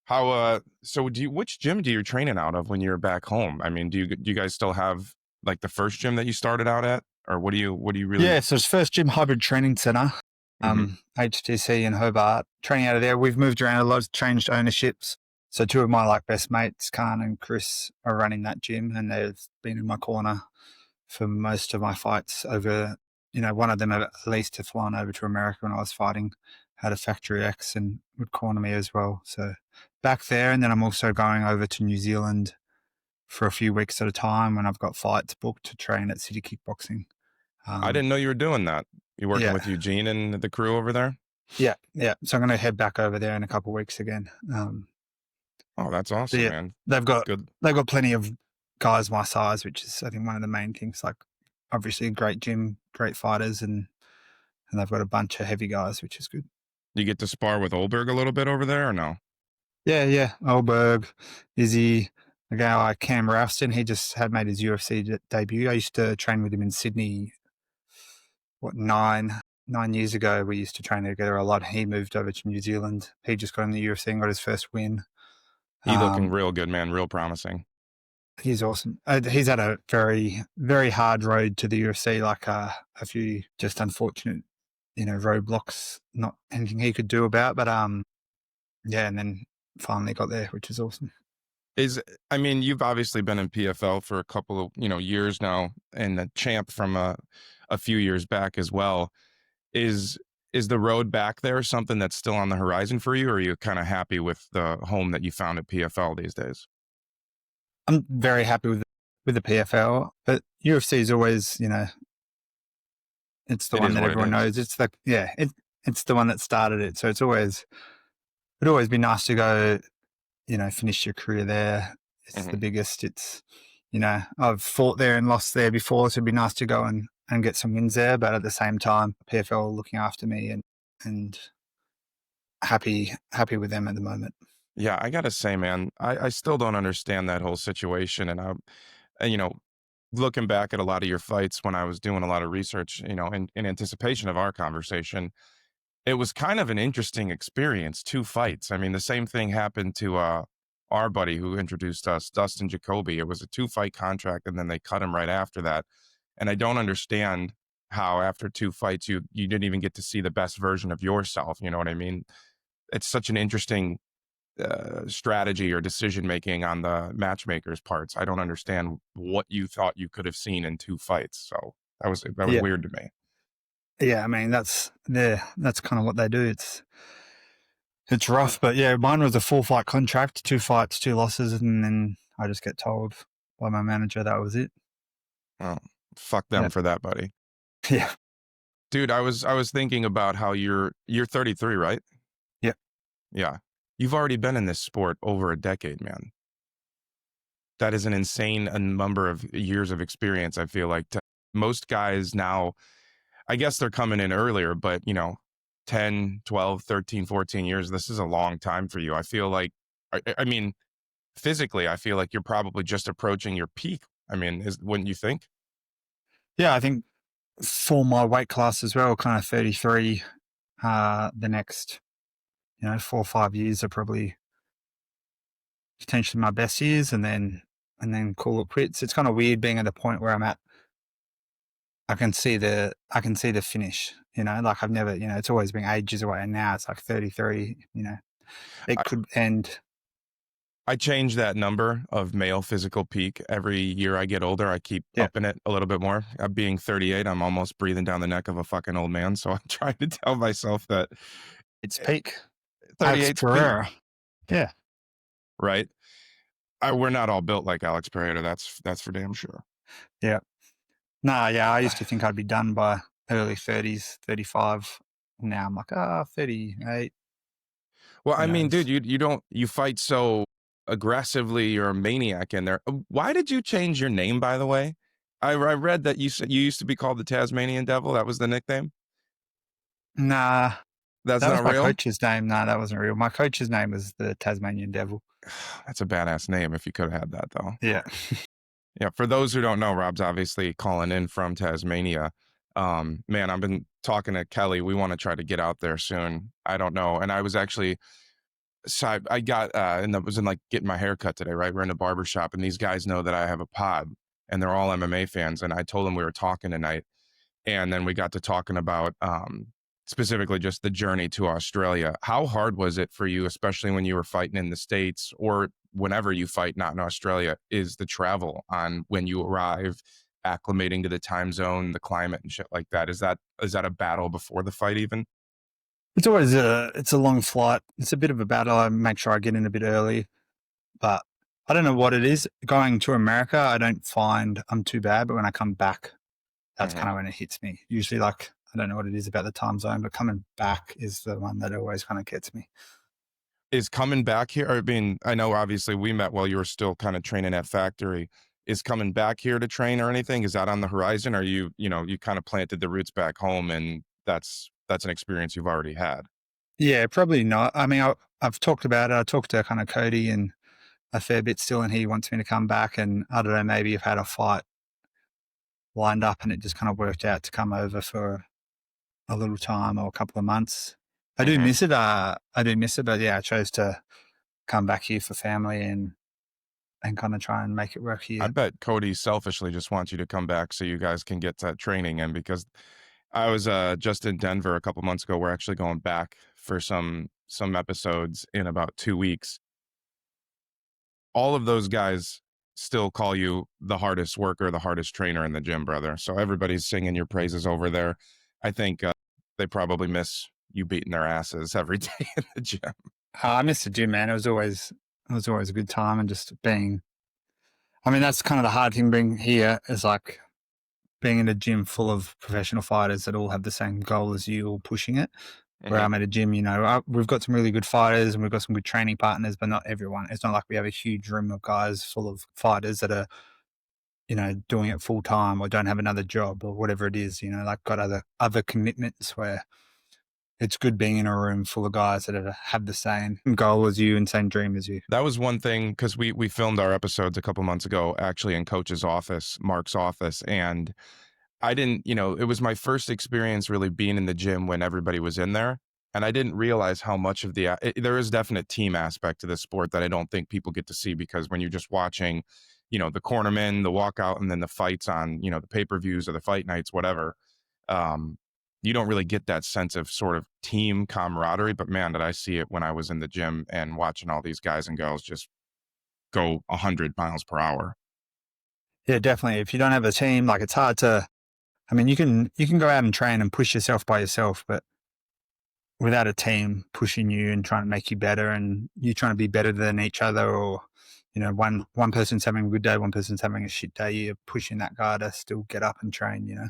So which gym do you training out of when you're back home? I mean, do you guys still have like the first gym that you started out at, or what do you really? Yeah, so it's First Gym Hybrid Training Centre, Hmm. HTC in Hobart. Training out of there. We've moved around a lot, changed ownerships. So two of my best mates, Khan and Chris, are running that gym, and they've been in my corner for most of my fights. Over, one of them at least had flown over to America when I was fighting, had a Factory X, and would corner me as well. So back there, and then I'm also going over to New Zealand for a few weeks at a time when I've got fights booked to train at City Kickboxing. I Um, didn't know you were doing that. You working yeah, with Eugene and the crew over there? yeah. So I'm going to head back over there in a couple of weeks again. Oh, that's But awesome, yeah, man. they've got Good. they've got plenty of guys my size, which is I think one of the main things. Like obviously a great gym, great fighters, and they've got a bunch of heavy guys, which is good. You get to spar with Ulberg a little bit over there, or no? Yeah. Ulberg, Izzy, the guy Cam Ralston, he just had made his UFC debut. I used to train with him in Sydney. What 9 years ago? We used to train together a lot. He moved over to New Zealand. He just got in the UFC and got his first win. He looking Um, real good, man. Real promising. He's awesome. He's had a very, very hard road to the UFC, like a few just unfortunate, roadblocks, not anything he could do about. But yeah, and then finally got there, which is awesome. Is I mean, you've obviously been in PFL for a couple of years now, and a champ from a few years back as well. Is is the road back there something that's still on the horizon for you, or are you kind of happy with the home that you found at PFL these days? I'm very happy with the PFL, but UFC is always, it's the It one is that what it everyone is. knows. It's the one that started it. So it'd always be nice to go, finish your career there. It's the Hmm. biggest. I've fought there and lost there before, so it'd be nice to go and get some wins there. But at the same time, PFL looking after me and happy with them at the moment. Yeah, I gotta say, man, I still don't understand that whole situation, and looking back at a lot of your fights when I was doing a lot of research, in anticipation of our conversation, it was kind of an interesting experience, 2 fights. I mean, the same thing happened to, our buddy who introduced us, Dustin Jacoby. It was a 2-fight contract, and then they cut him right after that, and I don't understand how after 2 fights, you didn't even get to see the best version of yourself, you know what I mean? It's such an interesting, strategy or decision making on the matchmaker's parts. I don't understand what you thought you could have seen in 2 fights, so that was Yeah, weird to me. yeah. I mean, that's kind of what they do. It's rough, but yeah, mine was a 4-fight contract, 2 fights, 2 losses, and then I just get told by my manager that was it. Oh, fuck Yeah, them for that, buddy. yeah, Dude, I was thinking about how you're 33, right? yeah. Yeah. You've already been in this sport over a decade, man. That is an insane number of years of experience, I feel like. Most guys now, I guess they're coming in earlier, but 10, 12, 13, 14 years, this is a long time for you. I feel like, I mean, physically, I feel like you're probably just approaching your peak. I mean, wouldn't you think? Yeah, I think for my weight class as well, kind of 33, the next, 4 or 5 years are probably potentially my best years and then call it quits. It's kind of weird being at the point where I'm at. I can see the finish, like I've never, it's always been ages away and now it's like 33, it I, could end. I change that number of male physical peak every year I get older. I keep Yeah. upping it a little bit more. Being 38, I'm almost breathing down the neck of a fucking old man. So I'm trying to tell myself that It's peak. Alex 38's peak, Pereira. Yeah. right? We're not all built like Alex Pereira. That's for damn sure. Yeah. Nah, yeah. I used to think I'd be done by early 30s, 35. Now I'm like, 38. Well, Who I mean, dude, knows? you fight so aggressively. You're a maniac in there. Why did you change your name, by the way? I read that you said you used to be called the Tasmanian Devil. That was the nickname. Nah, That's that was not my real. coach's name. Nah, that wasn't real. My coach's name was the Tasmanian Devil. That's a badass name. If you could have had that, though. Yeah. Yeah, for those who don't know, Rob's obviously calling in from Tasmania. Man, I've been talking to Kelly. We want to try to get out there soon. I don't know. And I was actually So I got and I was in like getting my hair cut today, right? We're in a barber shop, and these guys know that I have a pod, and they're all MMA fans. And I told them we were talking tonight, and then we got to talking about specifically just the journey to Australia. How hard was it for you, especially when you were fighting in the States or whenever you fight not in Australia? Is the travel on when you arrive, acclimating to the time zone, the climate, and shit like that? Is that a battle before the fight even? It's always it's a long flight. It's a bit of a battle. I make sure I get in a bit early, but I don't know what it is. Going to America, I don't find I'm too bad, but when I come back, that's Mhm. kind of when it hits me. Usually, like, I don't know what it is about the time zone, but coming back is the one that always kind of gets me. Is coming back here, I mean, I know obviously we met while you were still kind of training at factory. Is coming back here to train or anything? Is that on the horizon? Or you kind of planted the roots back home and that's an experience you've already had? Yeah, probably not. I mean, I've talked about it. I talked to kind of Cody and a fair bit still, and he wants me to come back. And I don't know, maybe I've had a fight lined up, and it just kind of worked out to come over for a little time or a couple of months. I do Mhm. miss it. I do miss it, but yeah, I chose to come back here for family and kind of try and make it work I here. bet Cody selfishly just wants you to come back so you guys can get that training in because I was just in Denver a couple months ago. We're actually going back for some episodes in about 2 weeks. All of those guys still call you the hardest worker, the hardest trainer in the gym, brother. So everybody's singing your praises over there. I think they probably miss you beating their asses every day in the gym. I miss the gym, man. It was always a good time, and just being. I mean, that's kind of the hard thing being here is like being in a gym full of professional fighters that all have the same goal as you, all pushing it. Where Hmm. I'm at a gym, we've got some really good fighters and we've got some good training partners, but not everyone. It's not like we have a huge room of guys full of fighters that are, doing it full time or don't have another job or whatever it is, like got other commitments where it's good being in a room full of guys that have the same goal as you and same dream as you. That was one thing because we filmed our episodes a couple months ago, actually in Coach's office, Mark's office, and I didn't, it was my first experience really being in the gym when everybody was in there. And I didn't realize how much of there is definite team aspect to this sport that I don't think people get to see because when you're just watching, the cornermen, the walkout, and then the fights on, the pay-per-views or the fight nights, whatever, um, you don't really get that sense of sort of team camaraderie. But man, did I see it when I was in the gym and watching all these guys and girls just go 100 miles per hour. Yeah, definitely. If you don't have a team, like it's hard to, I mean, you can go out and train and push yourself by yourself, but without a team pushing you and trying to make you better and you trying to be better than each other or one person's having a good day, one person's having a shit day, you're pushing that guy to still get up and train.